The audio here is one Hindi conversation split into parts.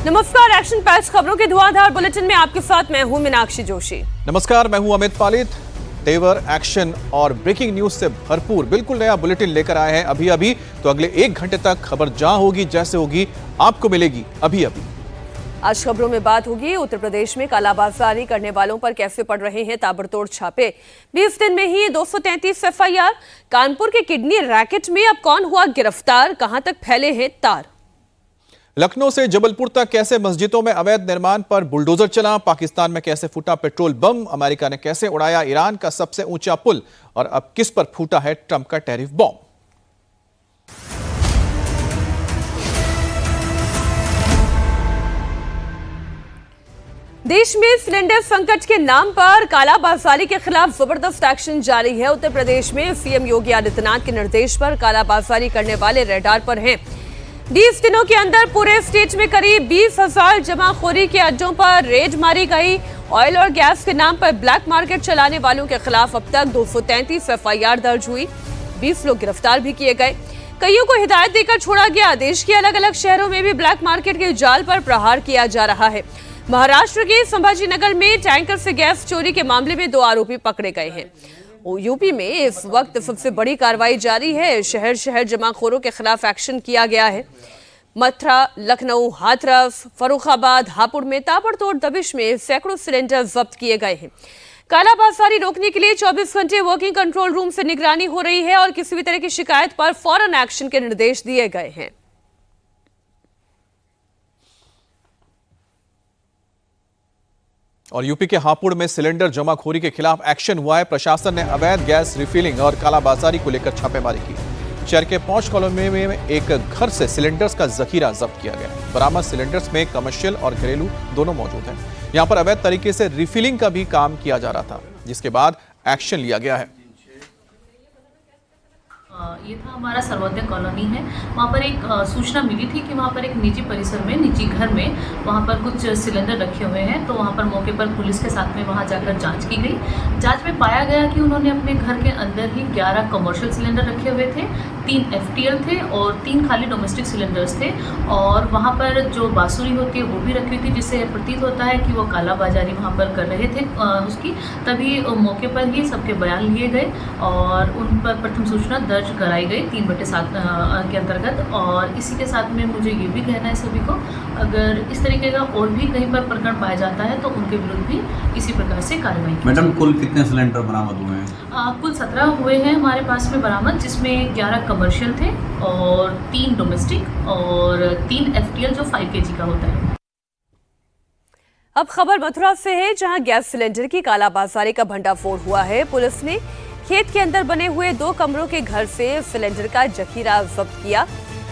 नमस्कार, एक्शन पैच खबरों के धुआंधार बुलेटिन में आपके साथ मैं हूं मीनाक्षी जोशी। नमस्कार, मैं हूं अमित पालित। तेवर, एक्शन और ब्रेकिंग न्यूज से भरपूर बिल्कुल नया बुलेटिन लेकर आए हैं अभी तो अगले 1 घंटे तक खबर जहां होगी जैसे होगी आपको मिलेगी अभी। आज खबरों में बात होगी उत्तर प्रदेश में कालाबाजारी करने वालों पर कैसे पड़ रहे हैं ताबड़तोड़ छापे। 20 दिन में ही 233 एफआईआर। कानपुर के किडनी रैकेट में अब कौन हुआ गिरफ्तार, कहां तक फैले हैं तार। लखनऊ से जबलपुर तक कैसे मस्जिदों में अवैध निर्माण पर बुलडोजर चला। पाकिस्तान में कैसे फूटा पेट्रोल बम। अमेरिका ने कैसे उड़ाया ईरान का सबसे ऊंचा पुल। और अब किस पर फूटा है ट्रंप का टैरिफ बॉम्ब। देश में सिलेंडर संकट के नाम पर कालाबाजारी के खिलाफ जबरदस्त एक्शन जारी है। उत्तर प्रदेश में सीएम योगी आदित्यनाथ के निर्देश पर कालाबाजारी करने वाले रडार पर हैं। 20 दिनों के अंदर पूरे स्टेट में करीब 20,000 जमाखोरी के अड्डों पर रेड मारी गई। ऑयल और गैस के नाम पर ब्लैक मार्केट चलाने वालों के खिलाफ अब तक 233 एफआईआर दर्ज हुई। 20 लोग गिरफ्तार भी किए गए। कईयों को हिदायत देकर छोड़ा गया। देश के अलग अलग शहरों में भी ब्लैक मार्केट के जाल पर प्रहार किया जा रहा है। महाराष्ट्र के संभाजीनगर में टैंकर से गैस चोरी के मामले में 2 आरोपी पकड़े गए हैं। यूपी में इस वक्त सबसे बड़ी कार्रवाई जारी है। शहर शहर जमाखोरों के खिलाफ एक्शन किया गया है। मथुरा, लखनऊ, हाथरस, फर्रुखाबाद, हापुड़ में ताबड़तोड़ दबिश में सैकड़ों सिलेंडर जब्त किए गए हैं। कालाबाजारी रोकने के लिए 24 घंटे वर्किंग कंट्रोल रूम से निगरानी हो रही है और किसी भी तरह की शिकायत पर फौरन एक्शन के निर्देश दिए गए हैं। और यूपी के हापुड़ में सिलेंडर जमाखोरी के खिलाफ एक्शन हुआ है। प्रशासन ने अवैध गैस रिफिलिंग और कालाबाजारी को लेकर छापेमारी की। शहर के पौंच कॉलोनी में एक घर से सिलेंडर्स का जखीरा जब्त किया गया। बरामद सिलेंडर्स में कमर्शियल और घरेलू दोनों मौजूद हैं। यहां पर अवैध तरीके से रिफिलिंग का भी काम किया जा रहा था, जिसके बाद एक्शन लिया गया है। ये था हमारा सर्वोदय कॉलोनी है। वहाँ पर एक सूचना मिली थी कि वहाँ पर एक निजी परिसर में, निजी घर में वहाँ पर कुछ सिलेंडर रखे हुए हैं। तो वहाँ पर मौके पर पुलिस के साथ में वहाँ जाकर जांच की गई। जांच में पाया गया कि उन्होंने अपने घर के अंदर ही 11 कमर्शियल सिलेंडर रखे हुए थे, 3 एफटीएल थे और 3 खाली डोमेस्टिक सिलेंडर्स थे। और वहाँ पर जो बांसुरी होती है वो भी रखी हुई थी, जिससे प्रतीत होता है कि वो कालाबाजारी वहाँ पर कर रहे थे उसकी। तभी मौके पर ही सबके बयान लिए गए और उन पर प्रथम सूचना दर्ज कराई गई 3/7 के अंतर्गत। और इसी के साथ में मुझे ये भी कहना है सभी को, अगर इस तरीके का और भी कहीं पर प्रकरण पाया जाता है तो उनके विरुद्ध भी इसी प्रकार से कार्रवाई की। मैडम, कुल कितने सिलेंडर बरामद हुए हैं? कुल 17 हुए हैं हमारे पास में बरामद, जिसमें 11 कमर्शियल थे और 3 डोमेस्टिक और 3 एफटीएल जो 5 kg का होता है। अब खबर मथुरा से है, जहां गैस सिलेंडर की कालाबाजारी का भंडाफोड़ हुआ है। पुलिस ने खेत के अंदर बने हुए 2 कमरों के घर से सिलेंडर का जखीरा जब्त किया।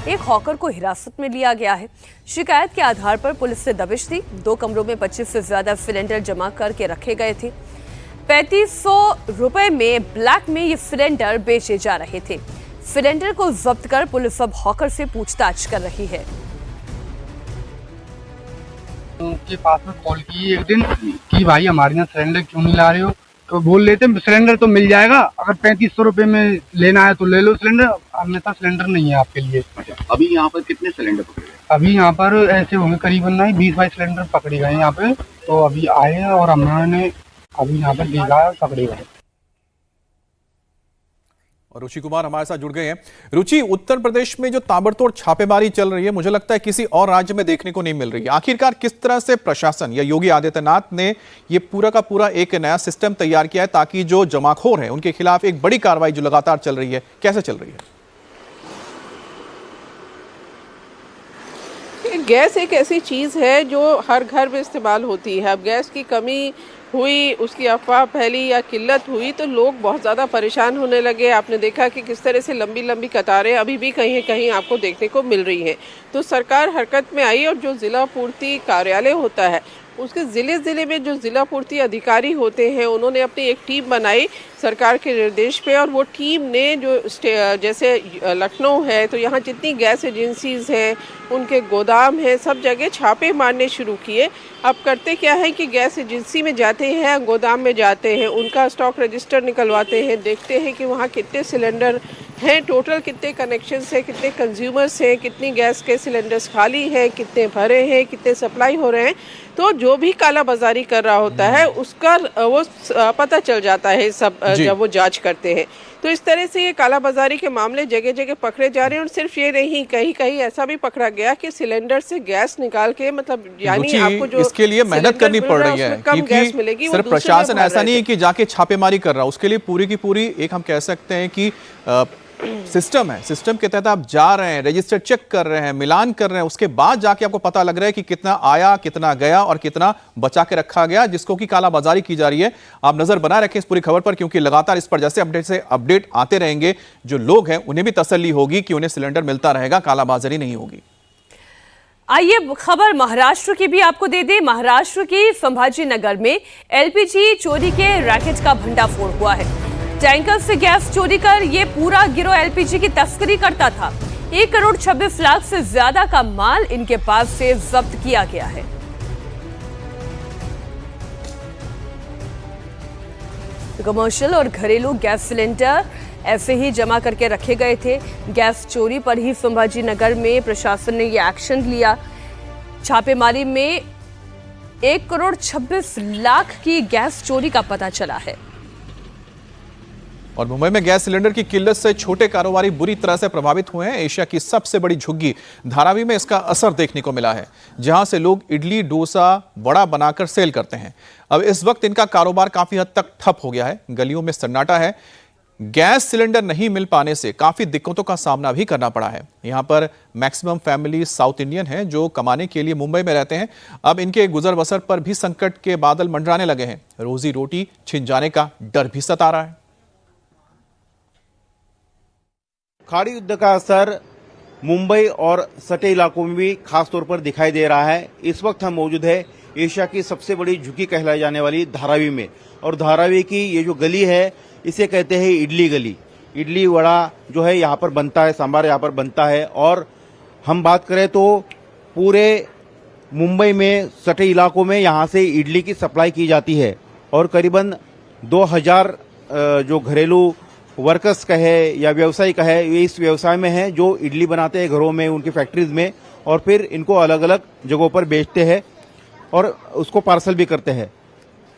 एक हॉकर को हिरासत में लिया गया है। शिकायत के आधार पर पुलिस ने दबिश दी। 2 कमरों में 25 से ज्यादा सिलेंडर जमा करके रखे गए थे। 3500 रुपए में ब्लैक में ये सिलेंडर बेचे जा रहे थे। सिलेंडर को जब्त कर पुलिस अब हॉकर से पूछताछ कर रही है। उनके पास में कॉल की एक दिन कि भाई हमारे यहाँ सिलेंडर क्यों नहीं ला रहे हो, तो बोल लेते सिलेंडर तो मिल जाएगा, अगर 3500 रुपए में लेना है तो ले लो सिलेंडर, अन्यथा सिलेंडर नहीं है आपके लिए। अभी यहाँ पर कितने सिलेंडर पकड़े गए? अभी यहाँ पर ऐसे होंगे करीबन 20-22 सिलेंडर पकड़े गए यहाँ पे। तो अभी आए हैं और हमने अभी यहाँ पर देखा पकड़े गए। और रुचि कुमार हमारे साथ जुड़ गए हैं। रुचि, उत्तर प्रदेश में जो ताबड़तोड़ छापेमारी चल रही है, मुझे लगता है किसी और राज्य में देखने को नहीं मिल रही है। आखिरकार किस तरह से प्रशासन या योगी आदित्यनाथ ने ये पूरा का पूरा एक नया सिस्टम तैयार किया है ताकि जो जमाखोर हैं उनके खिलाफ एक बड़ी कार्रवाई जो लगातार चल रही है, कैसे चल रही है? गैस एक ऐसी चीज़ है जो हर घर में इस्तेमाल होती है। अब गैस की कमी हुई, उसकी अफवाह फैली या किल्लत हुई तो लोग बहुत ज़्यादा परेशान होने लगे। आपने देखा कि किस तरह से लंबी लंबी कतारें अभी भी कहीं कहीं आपको देखने को मिल रही हैं। तो सरकार हरकत में आई और जो ज़िला पूर्ति कार्यालय होता है उसके ज़िले में जो ज़िला पूर्ति अधिकारी होते हैं उन्होंने अपनी एक टीम बनाई सरकार के निर्देश पे। और वो टीम ने जो जैसे लखनऊ है तो यहाँ जितनी गैस एजेंसीज़ हैं, उनके गोदाम हैं, सब जगह छापे मारने शुरू किए। अब करते क्या है कि गैस एजेंसी में जाते हैं, गोदाम में जाते हैं, उनका स्टॉक रजिस्टर निकलवाते हैं, देखते हैं कि वहाँ कितने सिलेंडर हैं, टोटल कितने कनेक्शंस हैं, कितने कंज्यूमर्स हैं, कितनी गैस के सिलेंडर्स खाली हैं, कितने भरे हैं, कितने सप्लाई हो रहे हैं। तो जो भी काला बाजारी कर रहा होता है उसका वो पता चल जाता है सब जब वो जांच करते हैं। तो इस तरह से ये काला बाजारी के मामले जगह जगह पकड़े जा रहे हैं। और सिर्फ ये नहीं, कहीं कहीं ऐसा भी पकड़ा गया कि सिलेंडर से गैस निकाल के, मतलब यानी आपको जो इसके लिए मेहनत करनी पड़ रही है, क्योंकि सिर्फ प्रशासन ऐसा नहीं है कि जाके छापेमारी कर रहा है, उसके लिए पूरी की पूरी एक हम कह सकते हैं कि सिस्टम है। सिस्टम के तहत आप जा रहे हैं, रजिस्टर चेक कर रहे हैं, मिलान कर रहे हैं, उसके बाद जाके आपको पता लग रहा है कि कितना आया, कितना गया और कितना बचा के रखा गया, जिसको कि कालाबाजारी की जा रही है। आप नजर बनाए रखें इस पूरी खबर पर, क्योंकि लगातार इस पर जैसे अपडेट आते रहेंगे, जो लोग हैं उन्हें भी तसल्ली होगी कि उन्हें सिलेंडर मिलता रहेगा, कालाबाजारी नहीं होगी। आइए खबर महाराष्ट्र की भी आपको दे दें। महाराष्ट्र के संभाजी नगर में एलपीजी चोरी के रैकेट का भंडाफोड़ हुआ है। टैंकर से गैस चोरी कर ये पूरा गिरोह एलपीजी की तस्करी करता था। 1 करोड़ 26 लाख से ज्यादा का माल इनके पास से जब्त किया गया है। कमर्शियल और घरेलू गैस सिलेंडर ऐसे ही जमा करके रखे गए थे। गैस चोरी पर ही संभाजी नगर में प्रशासन ने ये एक्शन लिया। छापेमारी में 1 करोड़ 26 लाख की गैस चोरी का पता चला है। और मुंबई में गैस सिलेंडर की किल्लत से छोटे कारोबारी बुरी तरह से प्रभावित हुए हैं। एशिया की सबसे बड़ी झुग्गी धारावी में इसका असर देखने को मिला है, जहां से लोग इडली डोसा वड़ा बनाकर सेल करते हैं। अब इस वक्त इनका कारोबार काफी हद तक ठप हो गया है। गलियों में सन्नाटा है। गैस सिलेंडर नहीं मिल पाने से काफी दिक्कतों का सामना भी करना पड़ा है। यहां पर मैक्सिमम फैमिली साउथ इंडियन हैं जो कमाने के लिए मुंबई में रहते हैं। अब इनके गुजर बसर पर भी संकट के बादल मंडराने लगे हैं। रोजी रोटी छिन जाने का डर भी सता रहा है। खाड़ी युद्ध का असर मुंबई और सटे इलाकों में भी खास तौर पर दिखाई दे रहा है। इस वक्त हम मौजूद है एशिया की सबसे बड़ी झुग्गी कहलाई जाने वाली धारावी में, और धारावी की ये जो गली है इसे कहते हैं इडली गली। इडली वड़ा जो है यहाँ पर बनता है, सांभर यहाँ पर बनता है। और हम बात करें तो पूरे मुंबई में सटे इलाकों में यहाँ से इडली की सप्लाई की जाती है। और करीबन 2000 जो घरेलू वर्कर्स का है या व्यवसायी का है, ये इस व्यवसाय में है, जो इडली बनाते हैं घरों में, उनकी फैक्ट्रीज में, और फिर इनको अलग अलग जगहों पर बेचते हैं और उसको पार्सल भी करते हैं।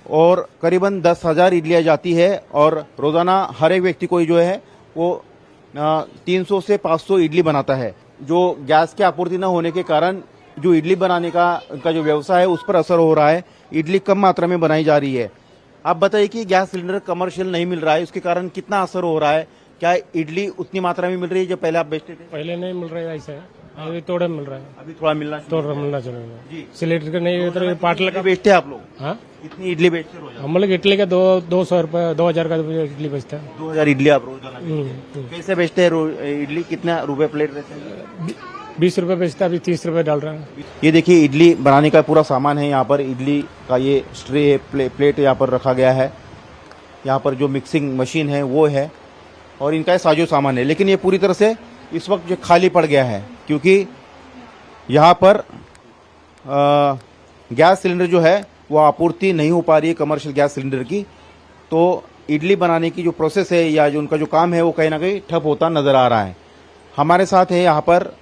और करीबन 10,000 इडलियाँ जाती है और रोजाना हर एक व्यक्ति को जो है वो 300 से 500 इडली बनाता है। जो गैस की आपूर्ति न होने के कारण जो इडली बनाने का उनका जो व्यवसाय है उस पर असर हो रहा है। इडली कम मात्रा में बनाई जा रही है। आप बताइए कि गैस सिलेंडर कमर्शियल नहीं मिल रहा है, उसके कारण कितना असर हो रहा है? क्या इडली उतनी मात्रा में मिल रही है जो पहले आप बेचते थे? पहले नहीं मिल रहा है, ऐसा है। अभी थोड़ा मिल रहा है, अभी थोड़ा मिलना चलेगा जी। सिलेंडर का नहीं तो पाटला का बेचते हैं आप लोग? हाँ, कितनी इडली बेचते रोज? हम लोग इडली का 200 रुपये 2000 का इडली बेचते हैं। 2000 इडली आप रोजाना कैसे बेचते हैं? इडली कितना रुपए प्लेट रहते हैं? 20 रुपये बेचता है, अभी 30 रुपये डाल रहा है। ये देखिए इडली बनाने का पूरा सामान है। यहाँ पर इडली का ये स्ट्रे है, प्लेट यहाँ पर रखा गया है। यहाँ पर जो मिक्सिंग मशीन है वो है और इनका साजो सामान है। लेकिन ये पूरी तरह से इस वक्त जो खाली पड़ गया है, क्योंकि यहाँ पर गैस सिलेंडर जो है वो आपूर्ति नहीं हो पा रही है कमर्शियल गैस सिलेंडर की। तो इडली बनाने की जो प्रोसेस है या जो उनका जो काम है वो कहीं ना कहीं ठप होता नजर आ रहा है। हमारे साथ है यहाँ पर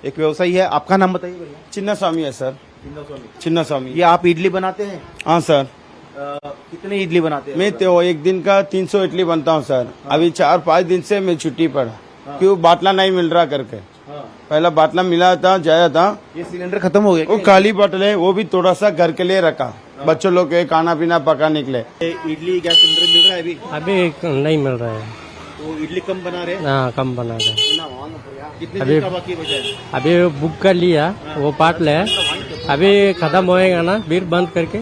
एक व्यवसायी है। आपका नाम बताइए भैया। चिन्ना स्वामी है सर। चिन्ना स्वामी। ये आप इडली बनाते हैं? हाँ सर। कितने इडली बनाते हैं? मैं तो एक दिन का 300 इडली बनता हूँ सर। अभी 4-5 दिन से मैं छुट्टी पर, क्यों बाटला नहीं मिल रहा करके। पहला बाटला मिला था, जाया था। ये सिलेंडर खत्म हो गया? वो खाली बाटल है, वो भी थोड़ा सा घर के लिए रखा, बच्चों लोग के खाना पीना पकाने के लिए। इडली गैस सिलेंडर मिल रहा है अभी नहीं मिल रहा है। तो इडली कम बना रहे हैं? हाँ, कम बना रहे हैं। कितने दिन का बाकी बचा है? अभी बुक कर लिया, वो पाटल है, अभी खत्म होएगा ना, फिर बंद करके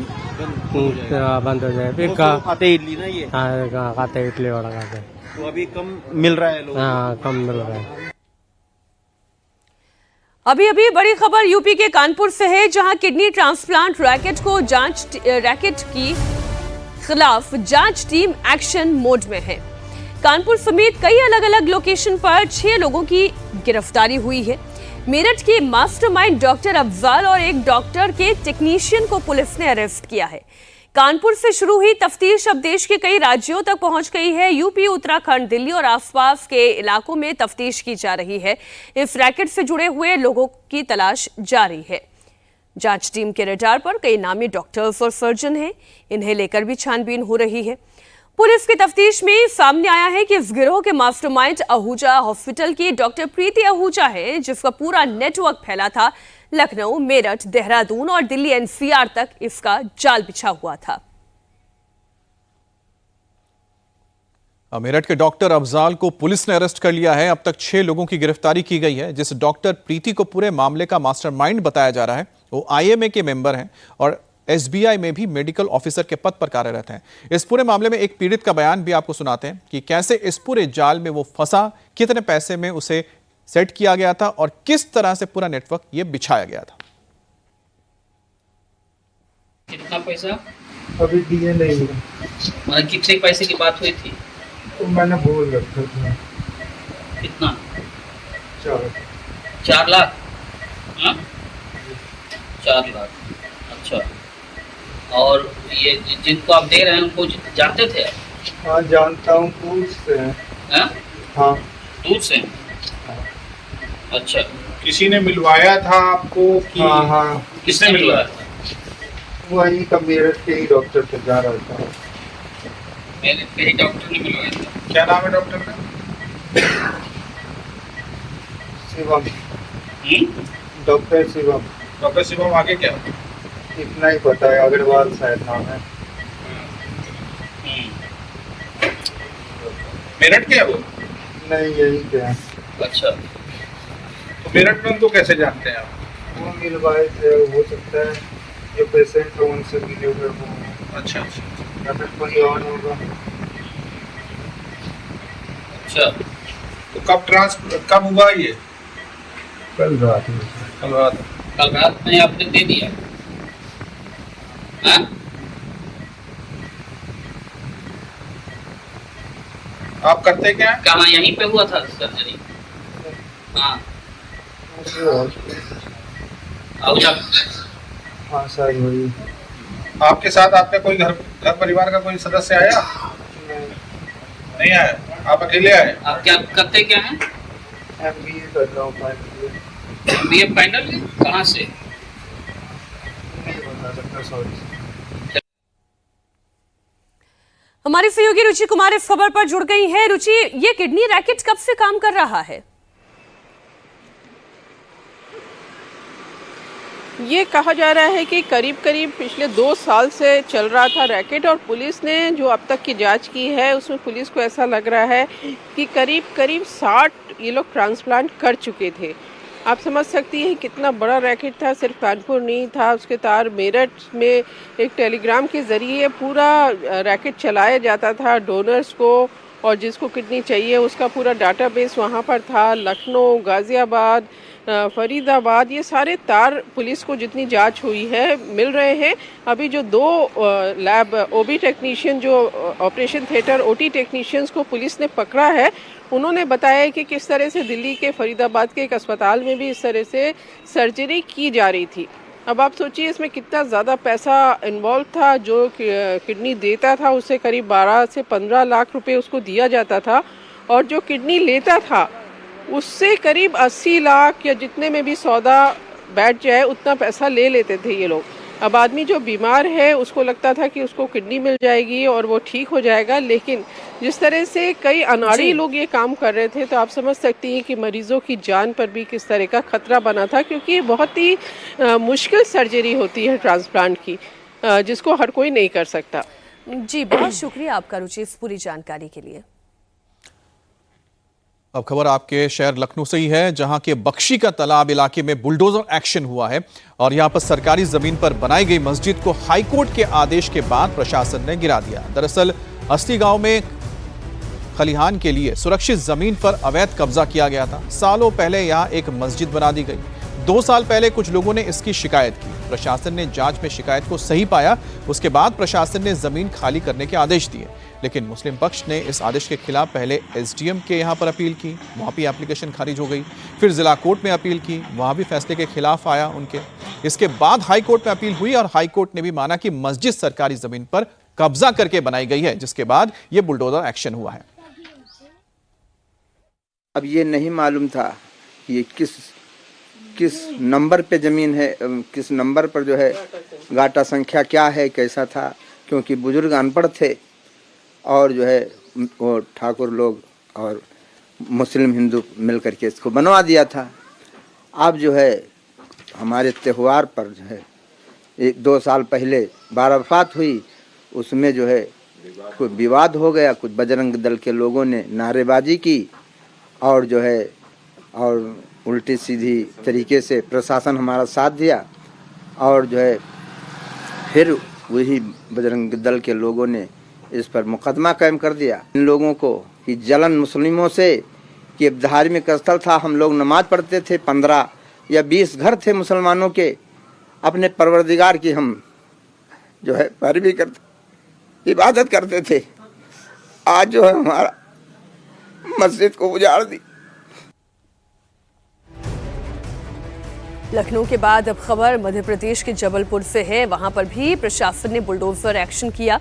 बंद हो जाए। फिर खाते इडली ना ये? हाँ, खाते इडली वड़ा खाते। तो अभी कम मिल रहा है लोग? हाँ, कम मिल रहा है। अभी अभी बड़ी खबर यूपी के कानपुर से है, जहां किडनी ट्रांसप्लांट रैकेट की खिलाफ जांच टीम एक्शन मोड में है। कानपुर समेत कई अलग अलग लोकेशन पर 6 लोगों की गिरफ्तारी हुई है। मेरठ के मास्टरमाइंड डॉक्टर अफजाल और एक डॉक्टर के टेक्नीशियन को पुलिस ने अरेस्ट किया है। कानपुर से शुरू हुई तफ्तीश अब देश के कई राज्यों तक पहुंच गई है। यूपी, उत्तराखंड, दिल्ली और आसपास के इलाकों में तफ्तीश की जा रही है। इस रैकेट से जुड़े हुए लोगों की तलाश जारी है। जांच टीम के रडार पर कई नामी डॉक्टर्स और सर्जन हैं। इन्हें लेकर भी छानबीन हो रही है। पुलिस की तफ्तीश में सामने आया है कि इस गिरोह के मास्टरमाइंड आहूजा हॉस्पिटल की डॉक्टर प्रीति आहूजा है, जिसका पूरा नेटवर्क फैला था। लखनऊ, मेरठ, देहरादून और दिल्ली एनसीआर तक इसका जाल बिछा हुआ था। मेरठ के डॉक्टर अफजाल को पुलिस ने अरेस्ट कर लिया है। अब तक 6 लोगों की गिरफ्तारी की गई है। जिस डॉक्टर प्रीति को पूरे मामले का मास्टरमाइंड बताया जा रहा है, वो आईएमए के मेंबर हैं और एसबीआई में भी मेडिकल ऑफिसर के पद पर कार्यरत हैं। इस पूरे मामले में एक पीड़ित का बयान भी आपको सुनाते हैं कि कैसे इस पूरे जाल में वो फंसा, कितने पैसे में उसे सेट किया गया था और किस तरह से पूरा नेटवर्क ये बिछाया गया था। कितना पैसा अभी दिए नहीं, मतलब कितने पैसे की बात हुई थी? तो मैंने बोल रखा था कितना? 4 लाख। हाँ? 4 लाख। अच्छा, और ये जिनको आप दे रहे हैं उनको जानते थे? हाँ जानता हूँ, दूर से हैं। हाँ दूर से? अच्छा, किसी ने मिलवाया था आपको कि? हाँ किसने मिलवाया था? वही का मेरठ के ही डॉक्टर से जा रहा था। मेरठ के ही डॉक्टर ने मिलवाया था। क्या नाम है डॉक्टर का? शिवम, डॉक्टर शिवम। डॉक्टर शिवम, आगे क्या? इतना ही पता है, अग्रवाल शायद नाम है। मेरठ के है वो? नहीं, यही के हैं। अच्छा, तो मेरठ में उनको कैसे जानते हैं आप? वो मिलवाए थे, हो सकता है जो पेशेंट है उनसे मिले हुए हो। अच्छा, या फिर कोई और होगा। अच्छा, तो कब हुआ ये? कल रात में। कल रात में आपने दे दिया? हाँ? आप करते क्या हैं? कहाँ, यहीं पे हुआ था सर्जरी? हाँ, हाँ शायद वही। आपके साथ आपका कोई घर परिवार का कोई सदस्य आया? नहीं आया, आप अकेले आए? आप क्या करते क्या हैं? MBA कर रहा हूँ फाइनल। MBA final? कहाँ से? नहीं बता सकता, सॉरी। हमारी सहयोगी रुचि कुमार इस खबर पर जुड़ गई हैं। रुचि, ये किडनी रैकेट कब से काम कर रहा है? ये कहा जा रहा है कि करीब पिछले 2 साल से चल रहा था रैकेट, और पुलिस ने जो अब तक की जांच की है उसमें पुलिस को ऐसा लग रहा है कि करीब 60 ये लोग ट्रांसप्लांट कर चुके थे। आप समझ सकती हैं कितना बड़ा रैकेट था। सिर्फ कानपुर नहीं था, उसके तार मेरठ में एक टेलीग्राम के ज़रिए पूरा रैकेट चलाया जाता था डोनर्स को, और जिसको किडनी चाहिए उसका पूरा डाटाबेस वहाँ पर था। लखनऊ, गाज़ियाबाद, फरीदाबाद, ये सारे तार पुलिस को जितनी जांच हुई है मिल रहे हैं। अभी जो 2 लैब ओबी टेक्नीशियन, जो ऑपरेशन थिएटर ओटी टेक्नीशियंस को पुलिस ने पकड़ा है, उन्होंने बताया कि किस तरह से दिल्ली के फरीदाबाद के एक अस्पताल में भी इस तरह से सर्जरी की जा रही थी। अब आप सोचिए इसमें कितना ज़्यादा पैसा इन्वॉल्व था। जो किडनी देता था उससे करीब 12 से 15 लाख रुपए उसको दिया जाता था, और जो किडनी लेता था उससे करीब 80 लाख या जितने में भी सौदा बैठ जाए उतना पैसा ले लेते थे ये लोग। अब आदमी जो बीमार है उसको लगता था कि उसको किडनी मिल जाएगी और वो ठीक हो जाएगा, लेकिन जिस तरह से कई अनाड़ी लोग ये काम कर रहे थे, तो आप समझ सकती हैं कि मरीजों की जान पर भी किस तरह का खतरा बना था, क्योंकि ये बहुत ही मुश्किल सर्जरी होती है ट्रांसप्लांट की, जिसको हर कोई नहीं कर सकता। जी, बहुत शुक्रिया आपका रुचि इस पूरी जानकारी के लिए। अब खबर आपके शहर लखनऊ से ही है, जहां के बख्शी का तालाब इलाके में बुलडोजर एक्शन हुआ है और यहां पर सरकारी जमीन पर बनाई गई मस्जिद को हाईकोर्ट के आदेश के बाद प्रशासन ने गिरा दिया। दरअसल अस्ती गांव में खलिहान के लिए सुरक्षित जमीन पर अवैध कब्जा किया गया था। सालों पहले यहां एक मस्जिद बना दी गई। 2 साल पहले कुछ लोगों ने इसकी शिकायत की। प्रशासन ने जांच में शिकायत को सही पाया। उसके बाद प्रशासन ने जमीन खाली करने के आदेश दिए, लेकिन मुस्लिम पक्ष ने इस आदेश के खिलाफ पहले एसडीएम के यहां पर अपील की, वहां भी एप्लीकेशन खारिज हो गई। फिर जिला कोर्ट में अपील की, वहां भी फैसले के खिलाफ आया उनके। इसके बाद हाई कोर्ट में अपील हुई और हाई कोर्ट ने भी माना कि मस्जिद सरकारी जमीन पर कब्जा करके बनाई गई है, जिसके बाद यह बुलडोजर एक्शन हुआ है। अब ये नहीं मालूम था कि ये किस नंबर पे जमीन है, किस नंबर पर जो है गाटा संख्या क्या है, कैसा था, क्योंकि बुजुर्ग अनपढ़ थे और जो है वो ठाकुर लोग और मुस्लिम हिंदू मिलकर के इसको बनवा दिया था। अब जो है हमारे त्यौहार पर जो है 1-2 साल पहले बाराफात हुई, उसमें जो है कोई विवाद हो गया। कुछ बजरंग दल के लोगों ने नारेबाजी की और जो है और उल्टी सीधी तरीके से प्रशासन हमारा साथ दिया और जो है फिर वही बजरंग दल के लोगों ने इस पर मुकदमा कायम कर दिया। इन लोगों को कि जलन मुस्लिमों से कि धार्मिक स्थल था, हम लोग नमाज पढ़ते थे, 15 या 20 घर थे मुसलमानों के, अपने परवरदिगार की हम जो है पैरवी करते, इबादत करते थे। आज जो है हमारा मस्जिद को उजाड़ दी। लखनऊ के बाद अब खबर मध्य प्रदेश के जबलपुर से है। वहां पर भी प्रशासन ने बुलडोजर एक्शन किया।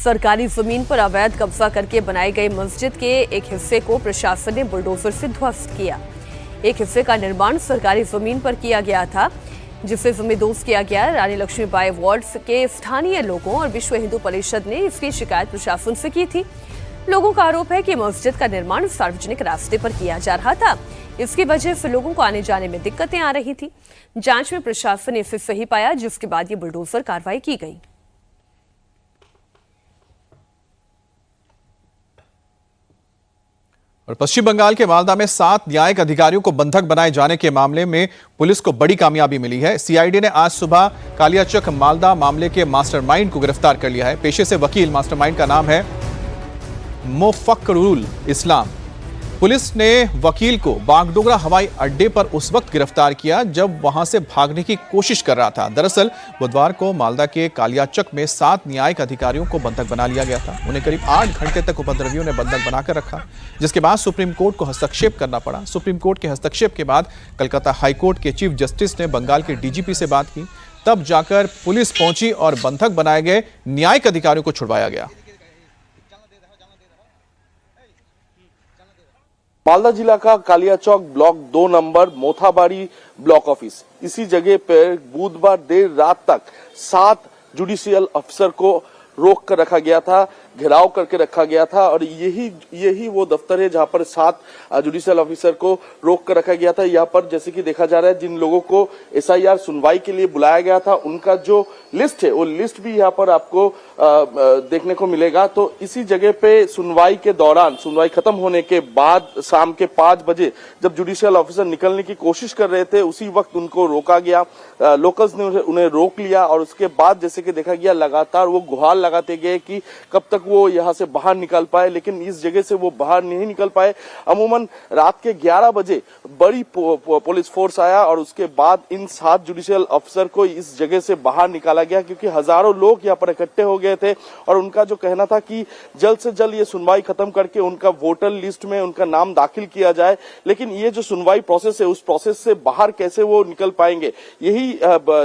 सरकारी जमीन पर अवैध कब्जा करके बनाई गई मस्जिद के एक हिस्से को प्रशासन ने बुलडोजर से ध्वस्त किया। एक हिस्से का निर्माण सरकारी जमीन पर किया गया था, जिसे जमींदोज किया गया। रानी लक्ष्मीबाई वार्ड के स्थानीय लोगों और विश्व हिंदू परिषद ने इसकी शिकायत प्रशासन से की थी। लोगों का आरोप है कि मस्जिद का निर्माण सार्वजनिक रास्ते पर किया जा रहा था। इसकी वजह से लोगों को आने जाने में दिक्कतें आ रही थी। जांच में प्रशासन ने इसे सही पाया, जिसके बाद ये बुलडोजर कार्रवाई की गई। और पश्चिम बंगाल के मालदा में 7 न्यायिक अधिकारियों को बंधक बनाए जाने के मामले में पुलिस को बड़ी कामयाबी मिली है। सीआईडी ने आज सुबह कालियाचक मालदा मामले के मास्टरमाइंड को गिरफ्तार कर लिया है। पेशे से वकील, मास्टरमाइंड का नाम है मोफक्करुल इस्लाम। पुलिस ने वकील को बागडोगरा हवाई अड्डे पर उस वक्त गिरफ्तार किया जब वहां से भागने की कोशिश कर रहा था। दरअसल बुधवार को मालदा के कालियाचक में 7 न्यायिक अधिकारियों को बंधक बना लिया गया था। उन्हें करीब 8 घंटे तक उपद्रवियों ने बंधक बनाकर रखा, जिसके बाद सुप्रीम कोर्ट को हस्तक्षेप करना पड़ा। सुप्रीम कोर्ट के हस्तक्षेप के बाद कलकत्ता हाईकोर्ट के चीफ जस्टिस ने बंगाल के डीजीपी से बात की, तब जाकर पुलिस पहुंची और बंधक बनाए गए न्यायिक अधिकारियों को छुड़वाया गया। मालदा जिला का कालियाचौक ब्लॉक 2 नंबर मोथाबाड़ी ब्लॉक ऑफिस, इसी जगह पर बुधवार देर रात तक 7 जुडिशियल अफसर को रोक कर रखा गया था, घेराव करके रखा गया था। और यही वो दफ्तर है जहां पर 7 जुडिशियल ऑफिसर को रोक कर रखा गया था। यहाँ पर जैसे कि देखा जा रहा है, जिन लोगों को एसआईआर सुनवाई के लिए बुलाया गया था, उनका जो लिस्ट है वो लिस्ट भी यहाँ पर आपको देखने को मिलेगा। तो इसी जगह पे सुनवाई के दौरान, सुनवाई खत्म होने के बाद शाम के 5 बजे जब जुडिशियल ऑफिसर निकलने की कोशिश कर रहे थे, उसी वक्त उनको रोका गया। लोकल्स ने उन्हें रोक लिया और उसके बाद जैसे कि देखा गया, लगातार वो गुहार लगाते गए कि कब तक वो यहाँ से बाहर निकल पाए, लेकिन इस जगह से वो बाहर नहीं निकल पाए। अमूमन रात के 11 बजे बड़ी पुलिस फोर्स आया और उसके बाद इन 7 जुडिशियल अफसर को इस जगह से बाहर निकाला गया, क्योंकि हजारों लोग यहाँ पर इकट्ठे हो गए थे और उनका जो कहना था कि जल्द से जल्द ये सुनवाई खत्म करके उनका वोटर लिस्ट में उनका नाम दाखिल किया जाए। लेकिन ये जो सुनवाई प्रोसेस है, उस प्रोसेस से बाहर कैसे वो निकल पाएंगे, यही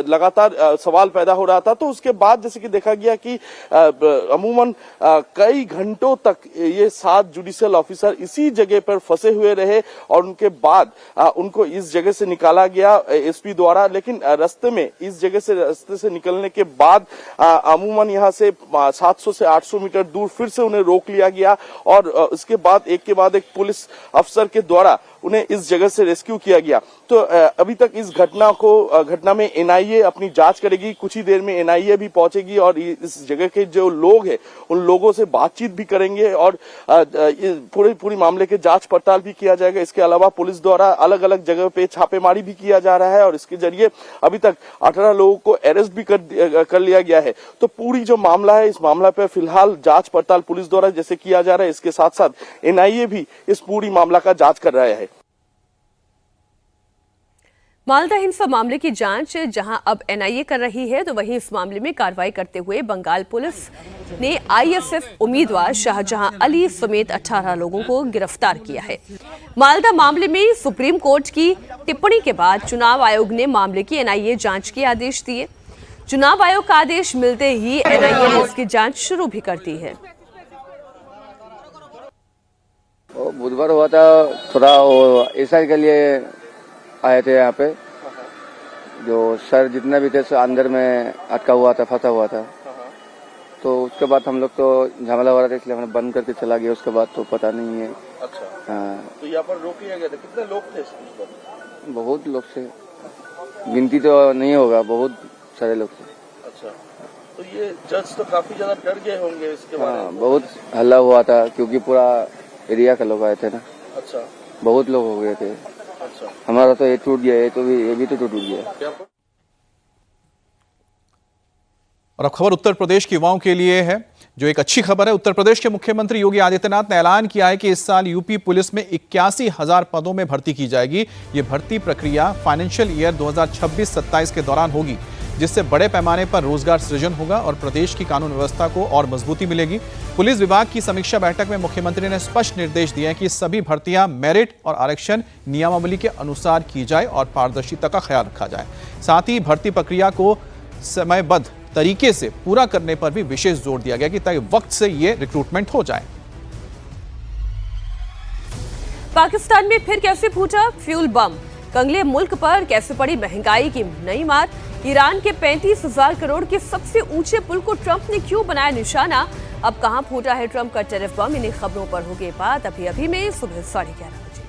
लगातार सवाल पैदा हो रहा था। तो उसके बाद जैसे कि देखा गया कि अमूमन कई घंटों तक ये 7 जुडिशियल ऑफिसर इसी जगह पर फंसे हुए रहे और उनके बाद उनको इस जगह से निकाला गया एसपी द्वारा। लेकिन रास्ते से निकलने के बाद अमूमन यहाँ से 700 से 800 मीटर दूर फिर से उन्हें रोक लिया गया और उसके बाद एक के बाद एक पुलिस अफसर के द्वारा उन्हें इस जगह से रेस्क्यू किया गया। तो अभी तक इस घटना में एनआईए अपनी जांच करेगी। कुछ ही देर में एनआईए भी पहुंचेगी और इस जगह के जो लोग हैं उन लोगों से बातचीत भी करेंगे और पूरी मामले के जांच पड़ताल भी किया जाएगा। इसके अलावा पुलिस द्वारा अलग अलग जगह पे छापेमारी भी किया जा रहा है और इसके जरिए अभी तक 18 लोगों को अरेस्ट भी कर लिया गया है। तो पूरी जो मामला है, इस मामला पे फिलहाल जांच पड़ताल पुलिस द्वारा जैसे किया जा रहा है, इसके साथ साथ एनआईए भी इस पूरी मामला का जांच कर रहा है। मालदा हिंसा मामले की जांच जहां अब एनआईए कर रही है, तो वहीं इस मामले में कार्रवाई करते हुए बंगाल पुलिस ने आईएसएफ उम्मीदवार शाहजहां अली समेत 18 लोगों को गिरफ्तार किया है। मालदा मामले में सुप्रीम कोर्ट की टिप्पणी के बाद चुनाव आयोग ने मामले की एनआईए जांच के आदेश दिए। चुनाव आयोग का आदेश मिलते ही एनआईए ने इसकी जांच शुरू भी कर दी है। बुधवार हुआ था, थोड़ा एसआई के लिए आए थे यहाँ पे। जो सर जितने भी थे अंदर में अटका हुआ था, फंसा हुआ था। तो उसके बाद हम लोग तो झमेला हो रहा था, इसलिए हमने बंद करके चला गया। उसके बाद तो पता नहीं है। अच्छा। हाँ। तो यहाँ पर रोक लिया गया था। कितने लोग थे इसमें? बहुत लोग थे, गिनती तो नहीं होगा, बहुत सारे लोग थे। अच्छा, तो ये जज तो काफी ज्यादा डर गए होंगे इसके बारे में। बहुत हल्ला हुआ था क्योंकि पूरा एरिया के लोग आए थे ना। अच्छा, बहुत लोग हो गए थे। अच्छा, हमारा तो ये टूट गया, ये भी तो टूट गया। और अब खबर उत्तर प्रदेश के युवाओं के लिए है, जो एक अच्छी खबर है। उत्तर प्रदेश के मुख्यमंत्री योगी आदित्यनाथ ने ऐलान किया है कि इस साल यूपी पुलिस में 81,000 पदों में भर्ती की जाएगी। ये भर्ती प्रक्रिया फाइनेंशियल ईयर 2026-27 के दौरान होगी, जिससे बड़े पैमाने पर रोजगार सृजन होगा और प्रदेश की कानून व्यवस्था को और मजबूती मिलेगी। पुलिस विभाग की समीक्षा बैठक में मुख्यमंत्री ने स्पष्ट निर्देश दिए हैं कि सभी भर्तियां मेरिट और आरक्षण नियमावली के अनुसार की जाए और पारदर्शिता का ख्याल रखा जाए। साथ ही भर्ती प्रक्रिया को समयबद्ध तरीके से पूरा करने पर भी विशेष जोर दिया गया कि ताकि वक्त से ये रिक्रूटमेंट हो जाए। पाकिस्तान में फिर कैसे फूटा फ्यूल बम? कंगले मुल्क पर कैसे पड़ी महंगाई की नई मार? ईरान के 35,000 करोड़ के सबसे ऊंचे पुल को ट्रंप ने क्यों बनाया निशाना? अब कहां फूटा है ट्रंप का टेरिफ बम? इन्हीं खबरों पर होगी बात अभी में सुबह 11:30 बजे।